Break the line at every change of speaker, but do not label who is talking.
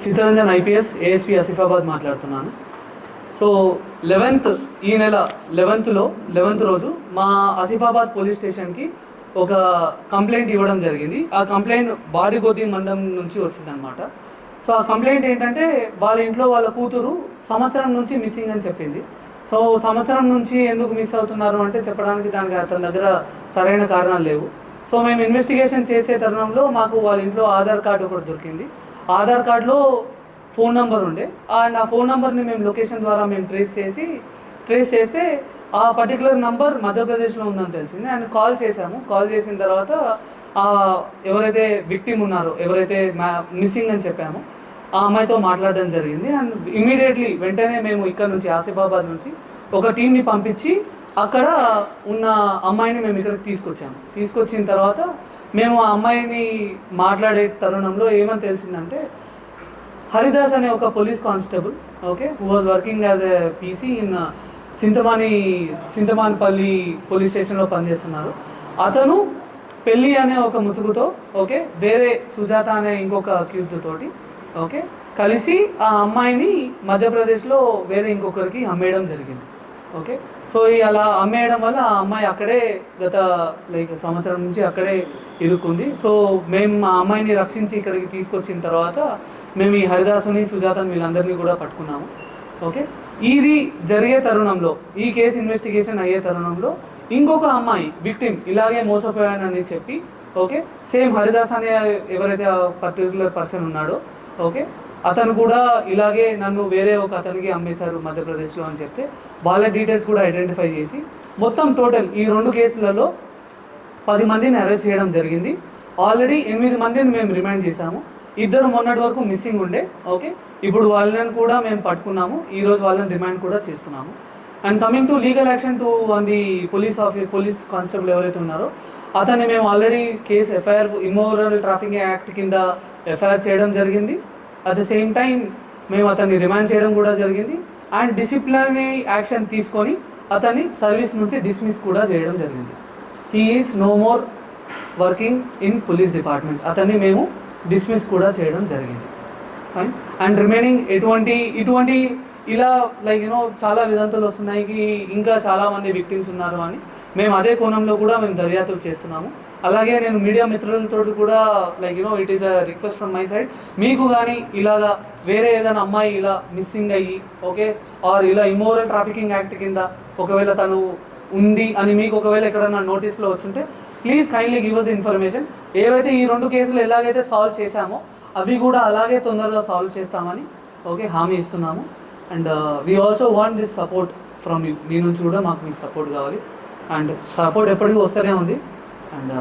Chittaranjan IPS ASP Asifabad మాట్లాడుతున్నాను. So 11th ఈ నెల 11th రోజు మా ఆసిఫాబాద్ పోలీస్ స్టేషన్కి ఒక కంప్లైంట్ ఇవ్వడం జరిగింది. ఆ కంప్లైంట్ బాడిగోతి మండలం నుంచి వచ్చిందనమాట. సో ఆ కంప్లైంట్ ఏంటంటే వాళ్ళ ఇంట్లో వాళ్ళ కూతురు సంవత్సరం నుంచి మిస్సింగ్ అని చెప్పింది. సో సంవత్సరం నుంచి ఎందుకు మిస్ అవుతున్నారు అంటే చెప్పడానికి దానికి అతని దగ్గర సరైన కారణాలు లేవు. సో మేము ఇన్వెస్టిగేషన్ చేసే తరుణంలో మాకు వాళ్ళ ఇంట్లో ఆధార్ కార్డు ఒకటి దొరికింది. ఆధార్ కార్డులో ఫోన్ నెంబర్ ఉండే, అండ్ ఆ ఫోన్ నెంబర్ని మేము లొకేషన్ ద్వారా మేము ట్రేస్ చేస్తే ఆ పర్టికులర్ నంబర్ మధ్యప్రదేశ్లో ఉందని తెలిసింది. అండ్ కాల్ చేసిన తర్వాత ఎవరైతే విక్టిమ్ ఉన్నారో, ఎవరైతే మిస్సింగ్ అని చెప్పామో ఆ అమ్మాయితో మాట్లాడడం జరిగింది. అండ్ ఇమీడియట్లీ వెంటనే మేము ఇక్కడ నుంచి ఆసిఫాబాద్ నుంచి ఒక టీంని పంపించి అక్కడ ఉన్న అమ్మాయిని మేము ఇక్కడికి తీసుకొచ్చిన తర్వాత మేము ఆ అమ్మాయిని మాట్లాడే తరుణంలో ఏమని తెలిసిందంటే హరిదాస్ అనే ఒక police constable, okay, who was working as a PC in Chintamanpalli police స్టేషన్లో పనిచేస్తున్నారు. అతను పెళ్ళి అనే ఒక ముసుగుతో, ఓకే, వేరే సుజాత అనే ఇంకొక అక్యూజ్డ్ తోటి, ఓకే, కలిసి ఆ అమ్మాయిని మధ్యప్రదేశ్లో వేరే ఇంకొకరికి అమ్మేయడం జరిగింది. ఓకే, సో అలా అమ్మేయడం వల్ల ఆ అమ్మాయి అక్కడే గత సంవత్సరం నుంచి అక్కడే ఇరుక్కుంది. సో మేము ఆ అమ్మాయిని రక్షించి ఇక్కడికి తీసుకొచ్చిన తర్వాత మేము ఈ హరిదాసుని, సుజాతని వీళ్ళందరినీ కూడా పట్టుకున్నాము. ఓకే, ఇది జరిగే తరుణంలో, ఈ కేసు ఇన్వెస్టిగేషన్ అయ్యే తరుణంలో ఇంకొక అమ్మాయి విక్టిమ్ ఇలాగే మోసపోయానని చెప్పి, ఓకే, సేమ్ హరిదాస్ అనే ఎవరైతే పర్టికులర్ పర్సన్ ఉన్నాడో, ఓకే, అతను కూడా ఇలాగే నన్ను వేరే ఒక అతనికి అమ్మేశారు మధ్యప్రదేశ్లో అని చెప్తే వాళ్ళ డీటెయిల్స్ కూడా ఐడెంటిఫై చేసి మొత్తం టోటల్ ఈ 2 కేసులలో 10 మందిని అరెస్ట్ చేయడం జరిగింది. ఆల్రెడీ 8 మందిని మేము రిమైండ్ చేశాము. 2 మొన్నటి వరకు మిస్సింగ్ ఉండే, ఓకే, ఇప్పుడు వాళ్ళని కూడా మేము పట్టుకున్నాము. ఈరోజు వాళ్ళని రిమైండ్ కూడా చేస్తున్నాము. And coming to legal action to the police constable ఎవరైతే ఉన్నారో అతన్ని మేము already case FIR immoral trafficking act కింద ఎఫ్ఐఆర్ చేయడం జరిగింది. అట్ ద సేమ్ టైం మేము అతన్ని రిమాండ్ చేయడం కూడా జరిగింది. అండ్ డిసిప్లినరీ యాక్షన్ తీసుకొని అతన్ని సర్వీస్ నుంచి డిస్మిస్ కూడా చేయడం జరిగింది. He is no more working in police department. అతన్ని మేము డిస్మిస్ కూడా చేయడం జరిగింది. ఫైన్. అండ్ రిమైనింగ్ ఇటువంటి ఇలా చాలా విదంతులు వస్తున్నాయి, ఇంకా చాలామంది విక్టిమ్స్ ఉన్నారు అని మేము అదే కోణంలో కూడా మేము దర్యాప్తు చేస్తున్నాము. అలాగే నేను మీడియా మిత్రులతో కూడా it is a request from my side, మీకు కానీ ఇలాగా వేరే ఏదైనా అమ్మాయి ఇలా మిస్సింగ్ అయ్యి, ఓకే, ఆర్ ఇలా ఇమ్మోరల్ ట్రాఫికింగ్ యాక్ట్ కింద ఒకవేళ తను ఉంది అని మీకు ఒకవేళ ఎక్కడన్నా నోటీస్లో వచ్చుంటే please kindly give us information. ఏవైతే ఈ 2 కేసులు ఎలాగైతే సాల్వ్ చేశామో అవి కూడా అలాగే తొందరగా సాల్వ్ చేస్తామని, ఓకే, హామీ ఇస్తున్నాము. And we also want this support from you. మీ నుంచి కూడా మీకు సపోర్ట్ కావాలి. అండ్ సపోర్ట్ ఎప్పటికీ వస్తూనే ఉంది. అండ్